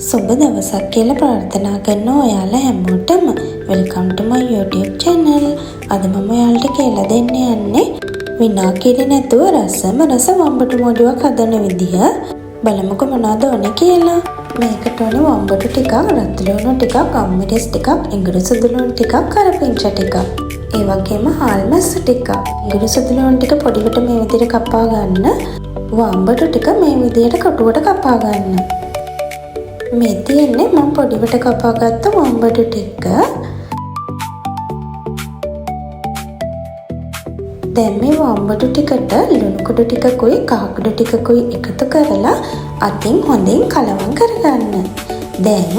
සුබ දවසක් කියලා ප්‍රාර්ථනා කරන ඔයාලා හැමෝටම වෙල්කම් ටු මයි YouTube channel. අද මම ඔයාලට කියලා දෙන්න යන්නේ විනාකිරි නැතුව රසම රස වම්බටු මොඩුවක් හදන විදිහ. බලමුකෝ මොනවද ඕනේ කියලා. මේකට ඕනේ වම්බටු ටිකක්, රත් ලුණු ටිකක්, අම්මිරිස් ටිකක්, ඉඟුරු සුදු ලුණු ටිකක්, කරපිංච ටිකක්. ඒ වගේම හාල් මැස්සු ටිකක්. ඉඟුරු සුදු ලුණු ටික පොඩිවට මේ විදිහට කපා ගන්න. වම්බටු ටික මේ විදිහට කටුවට කපා ගන්න. මේ තියෙන්නේ මම පොඩිවට කපාගත්ත වම්බටු ටික. දැන් මේ වම්බටු ටිකට ලුණු කුඩු ටිකකුයි කහ කුඩු ටිකකුයි එකතු කරලා අතින් හොඳින් කලවම් කරගන්න. දැන්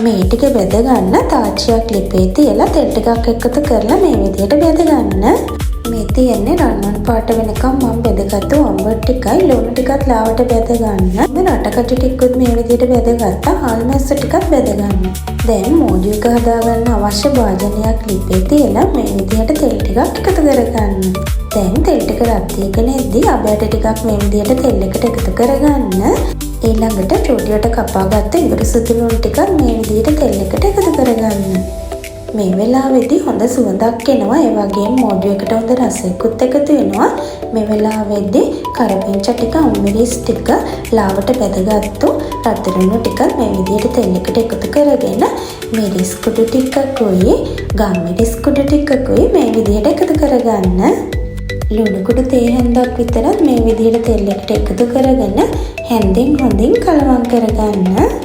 මේ ටික බෙද ගන්න තාච්චියක් ලිපේ තියලා තෙල් ටිකක් එකතු කරලා මේ විදිහට බෙද ගන්න. මේ තියෙන්නේ රන්වන් පාට වෙනකම් මම බෙදගත්තු වම්බටු ටිකයි ලුණු ටිකත් ලාවට බෙද ගන්න. මේ රටකටු ටිකුත් මේ විදිහට බෙදගත්තා. හාල් මැස්සු ටිකත් බෙද ගන්න. දැන් මෝඩු එක හදාගන්න අවශ්‍ය භාජනයක් ලිපේ තියලා මේ විදිහට තෙල් ටිකක් එකතු කරගන්න. දැන් තෙල් ටික රත් වීගෙන එද්දී අබෑට ටිකක් මේ විදිහට තෙල් එකට එකතු කරගන්න. ඊළඟට චූටියට කපාගත්ත ඉඟුරු සුදු ලුණු ටිකක් මේ විදිහට තෙල් එකට එකතු කරගන්න. මේ වෙලාවේදී හොඳ සුවඳක් එනවා. ඒ වගේම මෝඩු එකට හොඳ රසයකුත් එකතු වෙනවා. මේ වෙලාවේදී කරපිංච ටික, අම්මිරිස් ටික, ලාවට බෙදගත්තු රත්තරණු ටික මේ විදිහට තෙල් එකට එකතු කරගෙන මිරිස් කුඩු ටිකකුයි, ගම්මිරිස් කුඩු ටිකකුයි මේ විදිහට එකතු කරගන්න. ලුණු කුඩු තේ හැන්දක් විතරත් මේ විදිහට තෙල් එකට එකතු කරගෙන හැන්දෙන් හොඳින් කලවම් කරගන්න.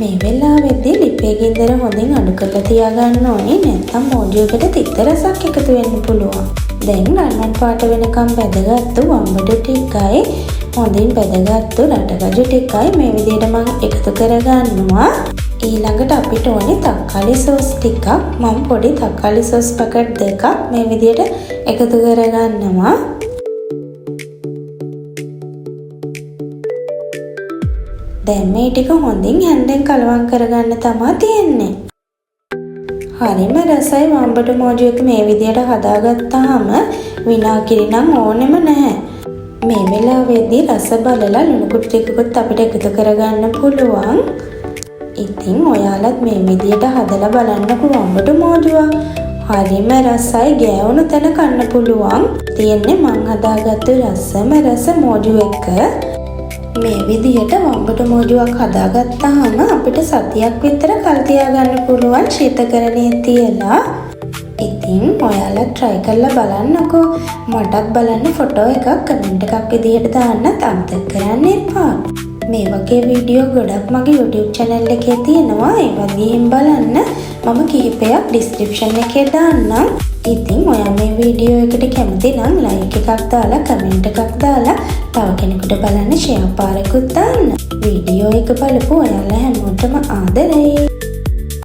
මේ වෙලාවේදී ලිපේ ගින්දර හොඳින් අඩු කරලා තියාගන්න ඕනේ. නැත්නම් මෝඩු එකට තිත්ත රසක් එකතු වෙන්න පුළුවන්. දැන් රන්වන් පාට වෙනකම් බෙදගත්තු වම්බටු ටිකයි හොඳින් බෙදගත්තු රටගජු ටිකයි මේ විදිහට මම එකතු කරගන්නවා. ඊළඟට අපිට ඕනේ තක්කාලි සෝස් ටිකක්. මම පොඩි තක්කාලි සෝස් පැකට් දෙකක් මේ විදිහට එකතු කරගන්නවා. දැන් මේ ටික හොඳින් හැන්දෙන් කලවම් කරගන්න තමයි තියෙන්නේ. හරිම රසයි වම්බටු මෝඩු එක මේ විදිහට හදාගත්තාම විනාකිරි නම් ඕනෙම නැහැ. මේ වෙලාවේදී රස බලලා ලුණු කුඩු ටිකකුත් අපිට එකතු කරගන්න පුළුවන්. ඉතින් ඔයාලත් මේ විදිහට හදලා බලන්නකෝ වම්බටු මෝඩුවක්. හරිම රසයි, ගෑවුණු තැන කන්න පුළුවන්. තියෙන්නේ මං හදාගත්තු රසම රස මෝඩු එක. මේ විදිහට වම්බටු මෝඩුවක් හදාගත්තාම අපිට සතියක් විතර කල් තියාගන්න පුළුවන් ශීතකරණයේ තියලා. ඉතින් ඔයාලා try කරලා බලන්නකෝ. මටත් බලන්න ෆොටෝ එකක් කමෙන්ට් එකක් විදිහට දාන්නත් අමතක කරන්න එපා. මේ වගේ වීඩියෝ ගොඩක් මගේ YouTube channel එකේ තියෙනවා. ඒ වගේම බලන්න මම කිහිපයක් description එකේ දාන්නම්. ඉතින් ඔයා මේ වීඩියෝ එකට කැමති නම් like එකක් දාලා කමෙන්ට් එකක් දාලා තව කෙනෙකුට බලන්න share පාරකුත් දාන්න. වීඩියෝ එක බලපු ඔයාලා හැමෝටම ආදරේ.